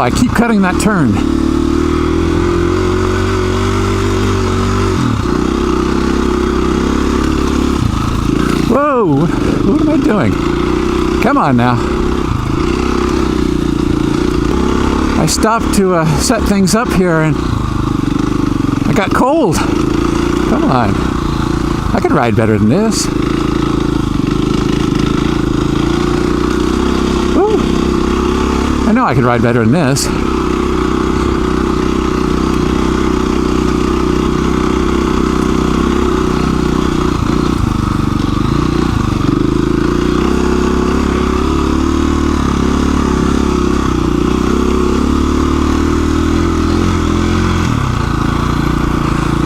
I keep cutting that turn. Whoa, what am I doing? Come on now. I stopped to set things up here and I got cold. Come on. I could ride better than this. Woo. I know I could ride better than this.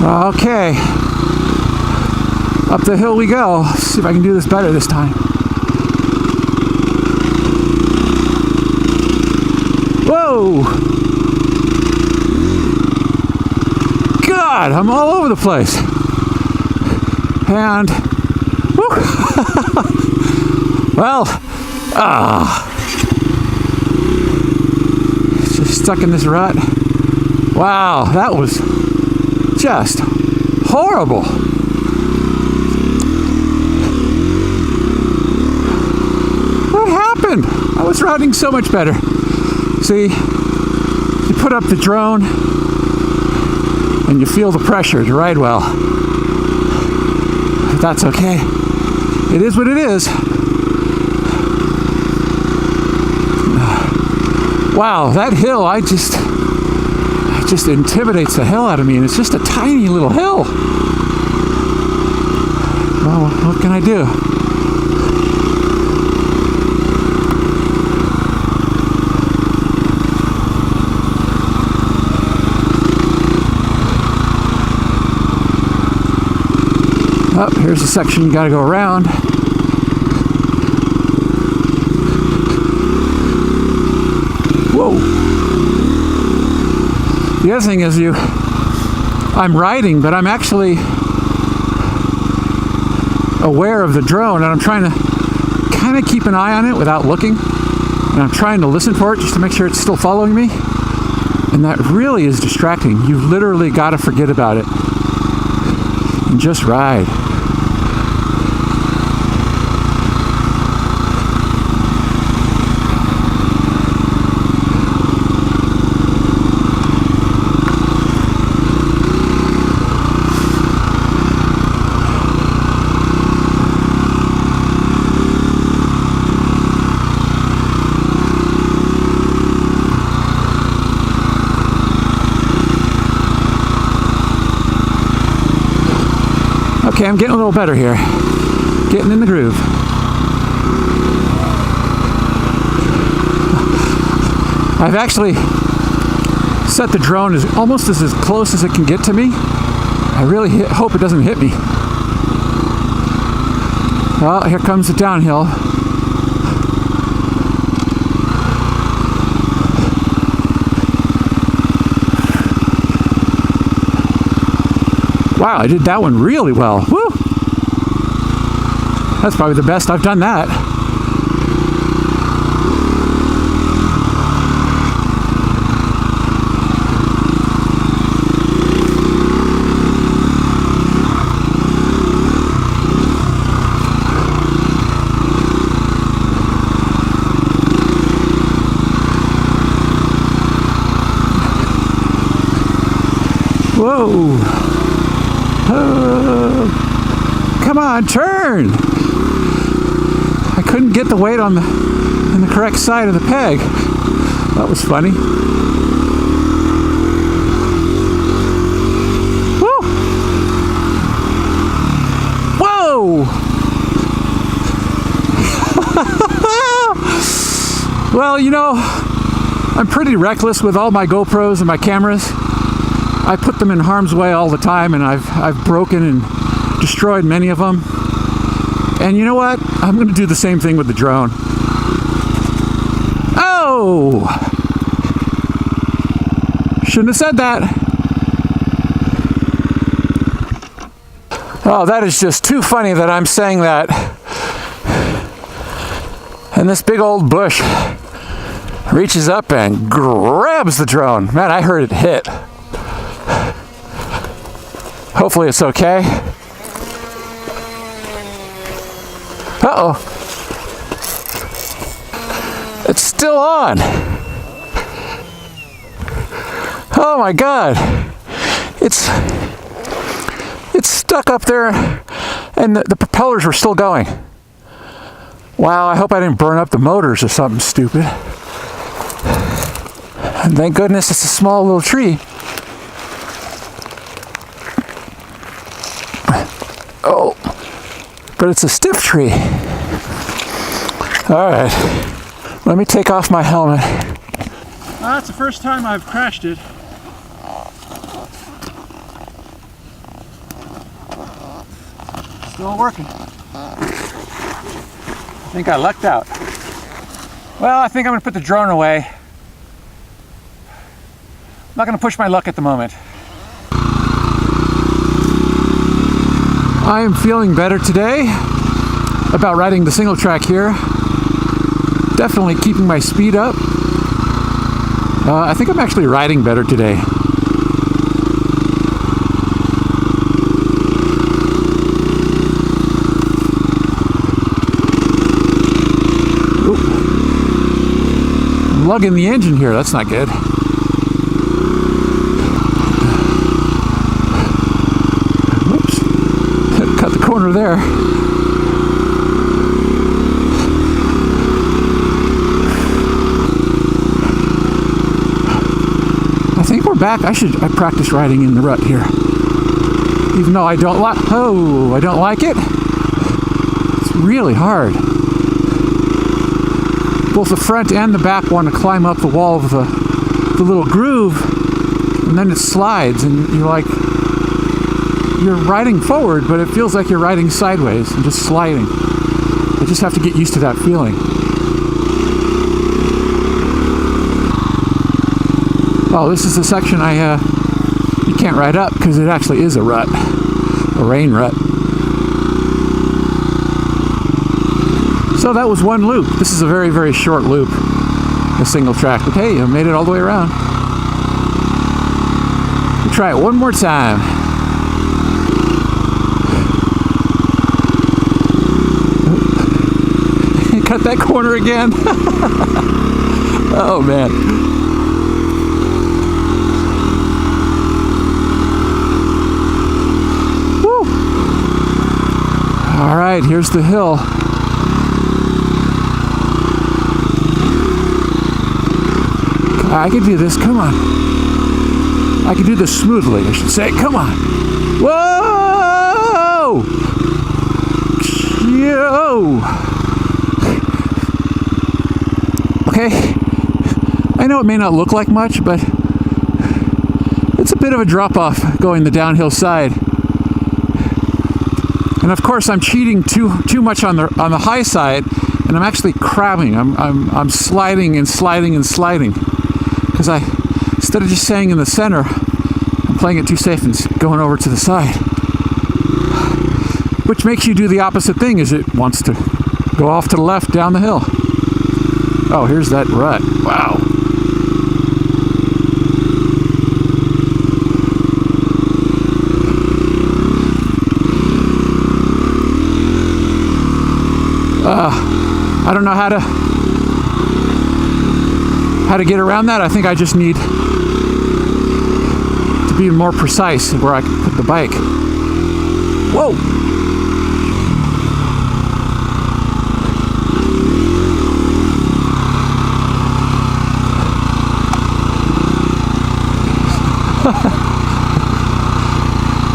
Okay, up the hill we go. Let's see if I can do this better this time. Whoa! God, I'm all over the place. And, well, just stuck in this rut. Wow, that was just horrible. What happened? I was riding so much better. See, you put up the drone and you feel the pressure to ride well. But that's okay. It is what it is. Wow, that hill, it just intimidates the hell out of me, and it's just a tiny little hill. Well, what can I do? Oh, here's a section you gotta go around. Whoa. The other thing is I'm riding, but I'm actually aware of the drone, and I'm trying to kind of keep an eye on it without looking. And I'm trying to listen for it just to make sure it's still following me. And that really is distracting. You've literally got to forget about it and just ride. Okay, I'm getting a little better here. Getting in the groove. I've actually set the drone almost as close as it can get to me. I really hope it doesn't hit me. Well, here comes the downhill. Wow, I did that one really well. Woo! That's probably the best I've done that. Whoa! Come on, turn! I couldn't get the weight on the correct side of the peg. That was funny. Woo! Whoa! Well, you know, I'm pretty reckless with all my GoPros and my cameras. I put them in harm's way all the time, and I've broken and destroyed many of them. And you know what? I'm going to do the same thing with the drone. Oh! Shouldn't have said that. Oh, that is just too funny that I'm saying that. And this big old bush reaches up and grabs the drone. Man, I heard it hit. Hopefully it's okay. Uh-oh. It's still on. Oh my God. It's stuck up there, and the propellers were still going. Wow, I hope I didn't burn up the motors or something stupid. And thank goodness it's a small little tree. Oh, but it's a stiff tree. All right, let me take off my helmet. That's the first time I've crashed it. Still working. I think I lucked out. Well, I think I'm gonna put the drone away. I'm not gonna push my luck at the moment. I am feeling better today about riding the single track here. Definitely keeping my speed up. I think I'm actually riding better today. Oop. I'm lugging the engine here, that's not good. Whoops. Cut the corner there. I think we're back. I practice riding in the rut here. Even though I don't like it. It's really hard. Both the front and the back want to climb up the wall of the little groove, and then it slides, and you're riding forward, but it feels like you're riding sideways and just sliding. I just have to get used to that feeling. Oh, this is the section you can't ride up because it actually is a rut, a rain rut. So that was one loop. This is a very, very short loop, a single track. But hey, I made it all the way around. We'll try it one more time. Cut that corner again. Oh man. All right, here's the hill. I can do this, come on. I can do this smoothly, I should say, come on. Whoa! Yo! Okay, I know it may not look like much, but it's a bit of a drop-off going the downhill side. And of course, I'm cheating too much on the high side, and I'm actually crabbing. I'm sliding and sliding and sliding, because instead of just staying in the center, I'm playing it too safe and going over to the side, which makes you do the opposite thing, is it wants to go off to the left down the hill. Oh, here's that rut. Wow. I don't know how to get around that. I think I just need to be more precise where I can put the bike. Whoa!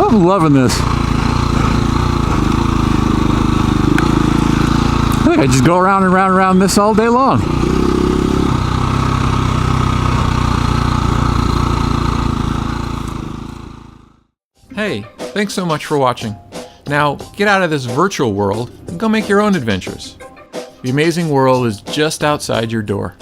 I'm loving this. I think I just go around and round and round this all day long. Hey, thanks so much for watching. Now, get out of this virtual world and go make your own adventures. The amazing world is just outside your door.